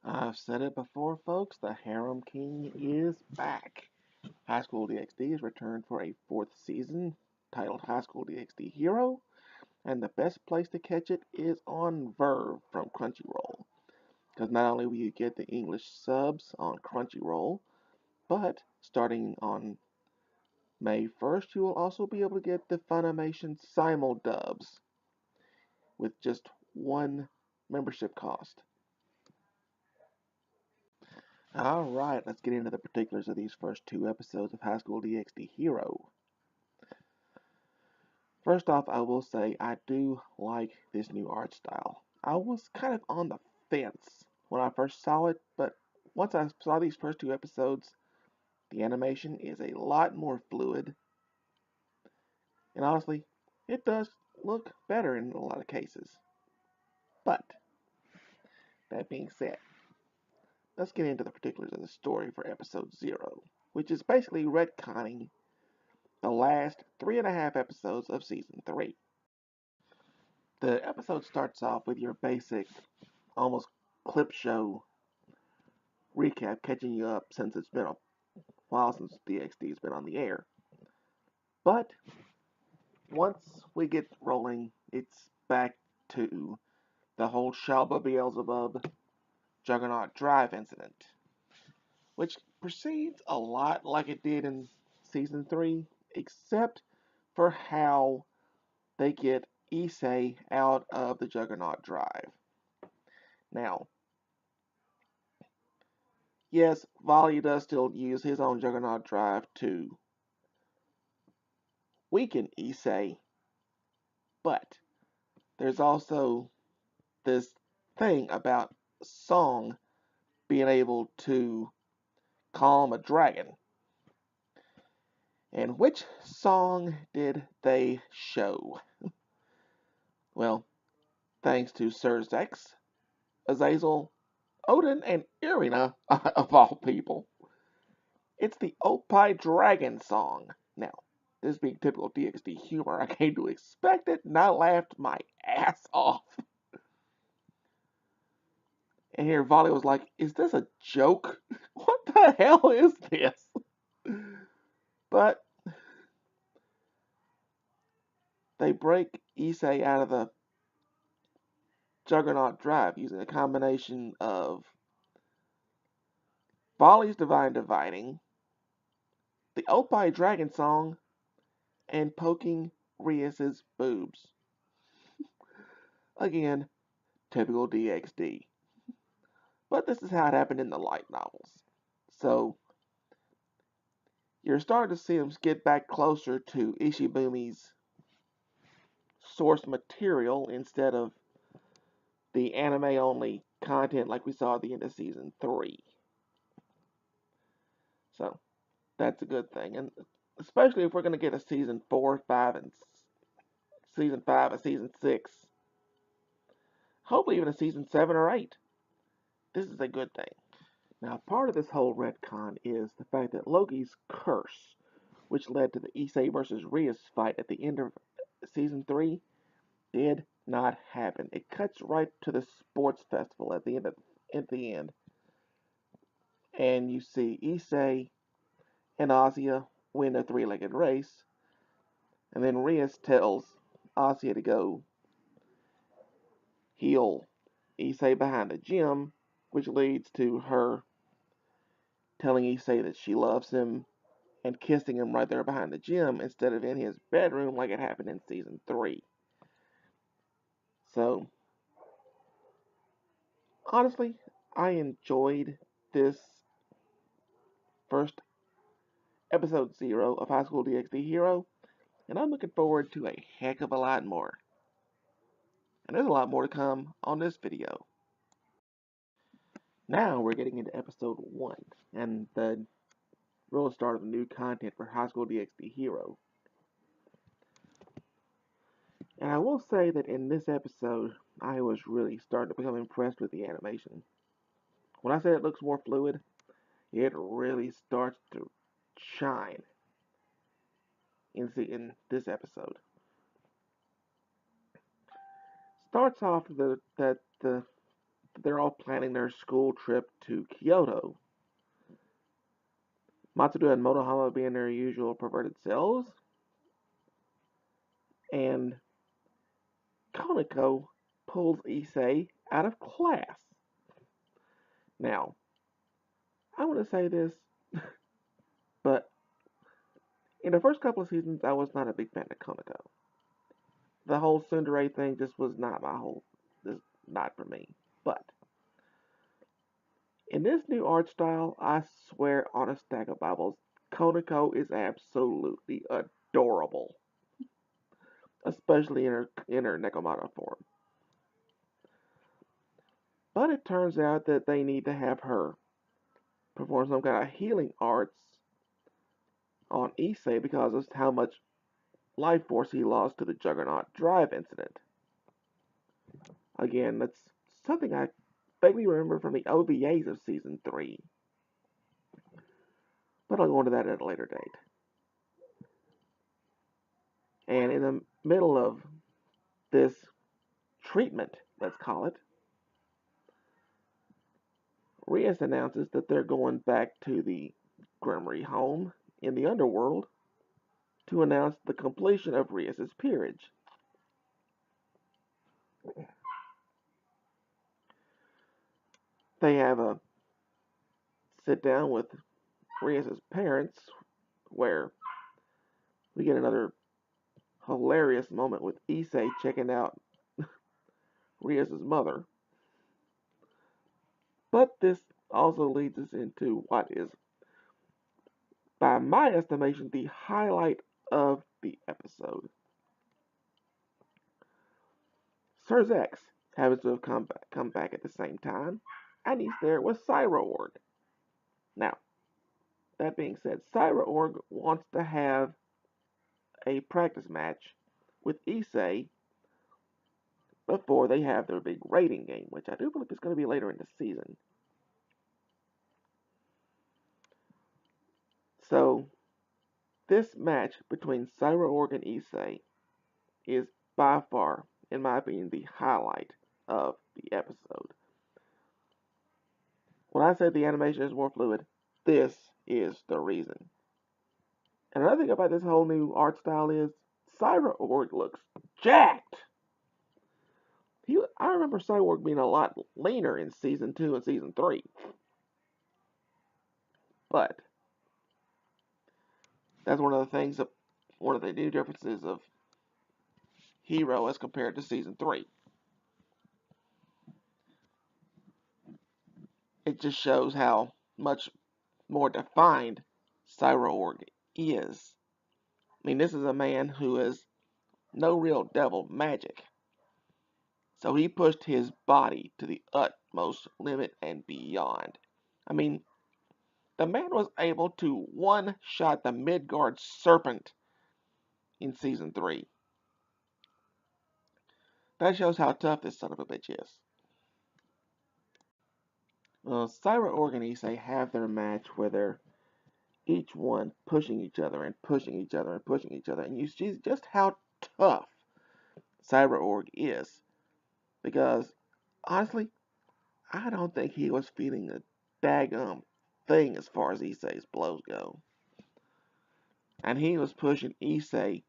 I've said it before, folks. The Harem King is back. High School DxD has returned for a fourth season titled High School DxD Hero, and the best place to catch it is on Verve from Crunchyroll. Because not only will you get the English subs on Crunchyroll, but starting on May 1st, you will also be able to get the Funimation simuldubs with just one membership cost. Alright, let's get into the particulars of these first two episodes of High School DxD Hero. First off, I will say I do like this new art style. I was kind of on the fence when I first saw it, but once I saw these first two episodes, the animation is a lot more fluid, and honestly, it does look better in a lot of cases. But, that being said, let's get into the particulars of the story for episode 0, which is basically retconning the last 3.5 episodes of season 3. The episode starts off with your basic, almost clip show recap, catching you up since it's been a while since DxD's been on the air. But once we get rolling, it's back to the whole Shalba Beelzebub Juggernaut Drive incident, which proceeds a lot like it did in season 3, except for how they get Issei out of the Juggernaut Drive. Now, yes, Volley does still use his own Juggernaut Drive to weaken Issei, but there's also this thing about Song being able to calm a dragon. And which song did they show? Well, thanks to Sir Zex, Azazel, Odin, and Irina, of all people. It's the Opie Dragon song. Now, this being typical DxD humor, I came to expect it, and I laughed my ass off. And here Volley was like, is this a joke? What the hell is this? But they break Issei out of the Juggernaut Drive using a combination of Volley's Divine Dividing, the Opie Dragon song, and poking Rias's boobs. Again, typical DxD. But this is how it happened in the light novels. So, you're starting to see them get back closer to Ishibumi's source material instead of the anime-only content like we saw at the end of Season 3. So, that's a good thing. And especially if we're going to get a Season 4, 5, and Season 5 and Season 6. Hopefully even a Season 7 or 8. This is a good thing. Now, part of this whole retcon is the fact that Loki's curse, which led to the Issei versus Rias fight at the end of Season 3, did not happen. It cuts right to the sports festival at the end. And you see Issei and Asia win a three-legged race. And then Rias tells Asia to go heal Issei behind the gym, which leads to her telling Issei that she loves him and kissing him right there behind the gym instead of in his bedroom like it happened in Season 3. So, honestly, I enjoyed this first episode 0 of High School DxD Hero, and I'm looking forward to a heck of a lot more. And there's a lot more to come on this video. Now we're getting into episode 1, and the real start of the new content for High School DxD Hero. And I will say that in this episode, I was really starting to become impressed with the animation. When I say it looks more fluid, it really starts to shine in this episode. Starts off that the they're all planning their school trip to Kyoto. Matsuda and Motohama being their usual perverted selves, and Koneko pulls Issei out of class. Now, I want to say this, but in the first couple of seasons, I was not a big fan of Koneko. The whole tsundere thing just was not just not for me. But in this new art style, I swear on a stack of Bibles, Koneko is absolutely adorable, especially in her Nekomata form. But it turns out that they need to have her perform some kind of healing arts on Issei because of how much life force he lost to the Juggernaut Drive incident. Again, that's something I vaguely remember from the OVAs of Season 3. But I'll go into that at a later date. And in the middle of this treatment, let's call it, Rias announces that they're going back to the Grimmery home in the underworld to announce the completion of Rias's peerage. They have a sit down with Rias's parents where we get another hilarious moment with Issei checking out Rias's mother. But this also leads us into what is, by my estimation, the highlight of the episode. Sir Zex happens to have come back at the same time, and he's there with Cyro-Org. Now, that being said, Cyro-Org wants to have a practice match with Issei before they have their big rating game, which I do believe is going to be later in the season. So, this match between Cyro-Org and Issei is by far, in my opinion, the highlight of the episode. When I say the animation is more fluid, this is the reason. And another thing about this whole new art style is Cyborg looks jacked. I remember Cyborg being a lot leaner in season 2 and season 3. But that's one of the new differences of Hero as compared to season 3. It just shows how much more defined Cyborg is. I mean, this is a man who has no real devil magic. So he pushed his body to the utmost limit and beyond. I mean, the man was able to one-shot the Midgard Serpent in Season 3. That shows how tough this son of a bitch is. Cyra and Issei have their match where they're each one pushing each other and pushing each other and pushing each other. And you see just how tough Cyra is. Because, honestly, I don't think he was feeling a daggum thing as far as Issei's blows go. And he was pushing Issei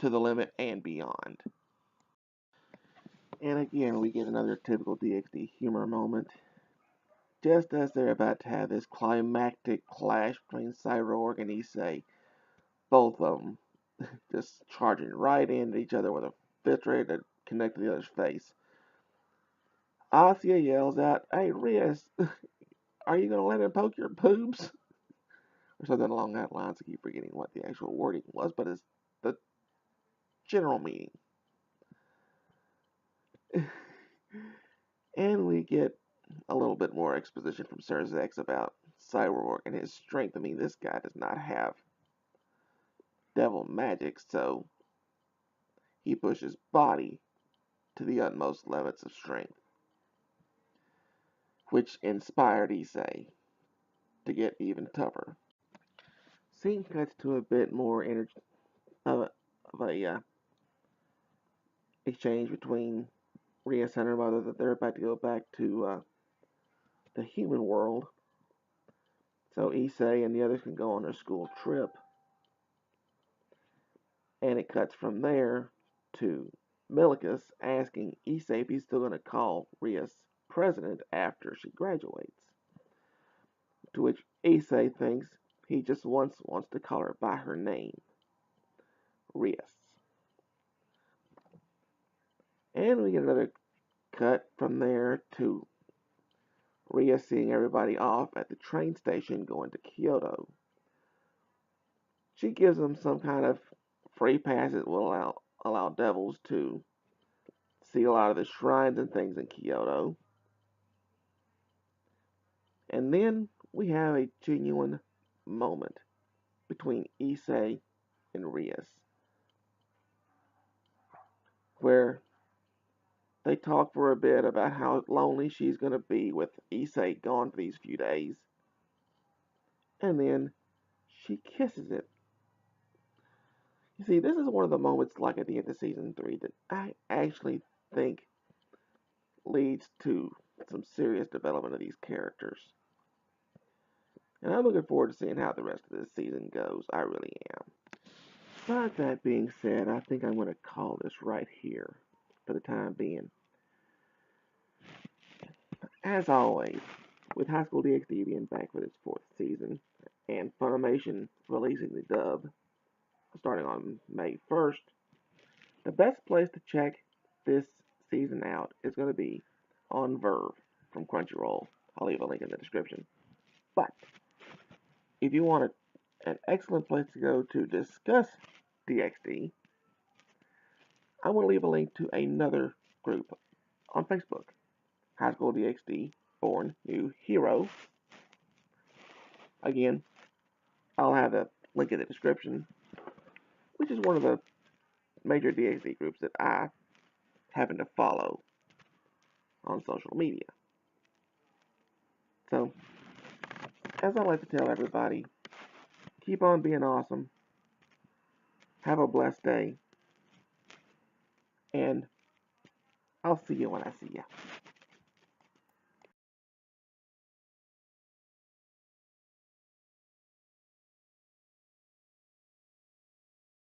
to the limit and beyond. And again, we get another typical DxD humor moment. Just as they're about to have this climactic clash between Cyborg and Issei, both of them just charging right into each other with a fist ready to connect to the other's face. Asya yells out, "Hey, Rias, are you gonna let him poke your boobs?" Or something along that lines. I keep forgetting what the actual wording was, but it's the general meaning. And we get a little bit more exposition from Sir Zex about Cyborg and his strength. I mean, this guy does not have devil magic, so he pushes body to the utmost limits of strength, which inspired Issei to get even tougher. Scene cuts to a bit more of a exchange between Rias and her mother that they're about to go back to the human world, so Issei and the others can go on their school trip. And it cuts from there to Milikus asking Issei if he's still going to call Rias president after she graduates. To which Issei thinks he just wants to call her by her name, Rias. And we get another cut from there to Rias seeing everybody off at the train station going to Kyoto. She gives them some kind of free pass that will allow devils to see a lot of the shrines and things in Kyoto. And then we have a genuine moment between Issei and Rias, where they talk for a bit about how lonely she's going to be with Issei gone for these few days. And then she kisses him. You see, this is one of the moments, like at the end of season 3, that I actually think leads to some serious development of these characters. And I'm looking forward to seeing how the rest of this season goes. I really am. But that being said, I think I'm going to call this right here for the time being. As always, with Highschool DxD being back for its 4th season, and Funimation releasing the dub starting on May 1st, the best place to check this season out is going to be on Verve from Crunchyroll. I'll leave a link in the description. But if you want an excellent place to go to discuss DxD, I want to leave a link to another group on Facebook, Highschool DxD Born New Hero. Again, I'll have a link in the description, which is one of the major DxD groups that I happen to follow on social media. So, as I like to tell everybody, keep on being awesome, have a blessed day, and I'll see you when I see you.